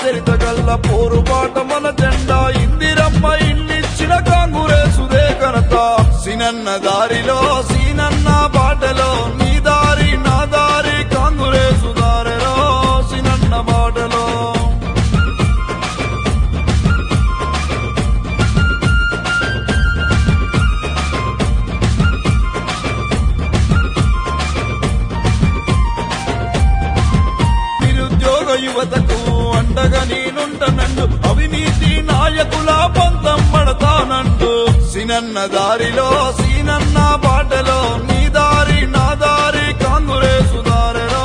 చరిత గల్ల పోరుబాట మన జెండా ఇందిరమ్మ ఇన్నిచ్చిన కాంగ్రెసుదే ఘనత సినన్న దారిలో సీనన్న బాటలో నీ దారి నా దారి కాంగ్రెసు దారిలో సినన్న బాటలో యువతకు అండగా నేనుంటనండు అవినీతి నాయకుల పంతం పడతానండు సినన్న దారిలో సీనన్న బాటలో నీ దారి నా దారి కాంగ్రెసు దారిలో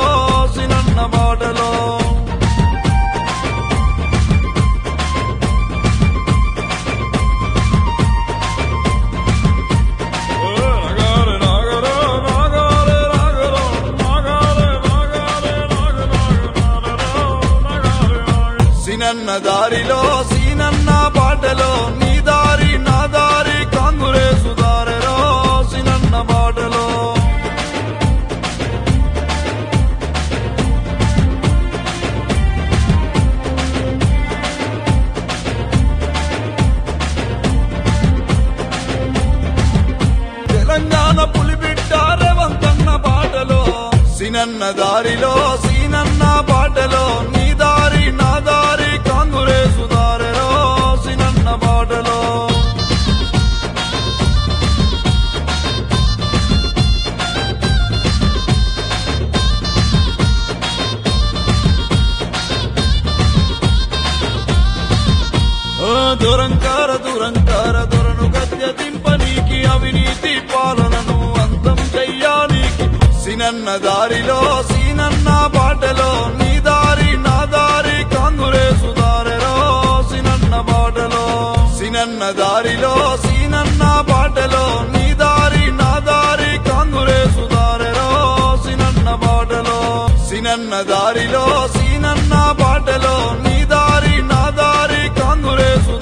సినన్న బాటలో సినన్న దారిలో సీనన్న బాటలో నీ దారి నా దారి కాంగ్రెసు దారిలో సినన్న బాటలో తెలంగాణ పులిబిడ్డ రేవంతన్న బాటలో సినన్న దారిలో సీనన్న బాటలో నీ దారి నా దారి కాంగ్రెసు దారిలో సినన్న బాటలో దురంకార దొరను గద్దె దింపనీకి అవినీతి పాలనను అంతం చెయ్యానికి సినన్న దారిలో సీనన్న బాటలో నీ దారి నా దారి కాంగ్రెసు దారిలో సినన్న బాటలో సినన్న దారిలో సీనన్న బాటలో నీ దారి నా దారి కాంగ్రెసు దారిలో సినన్న బాటలో సినన్న దారిలో సీనన్న బాటలో నీ దారి నా దారి కాంగ్రెసు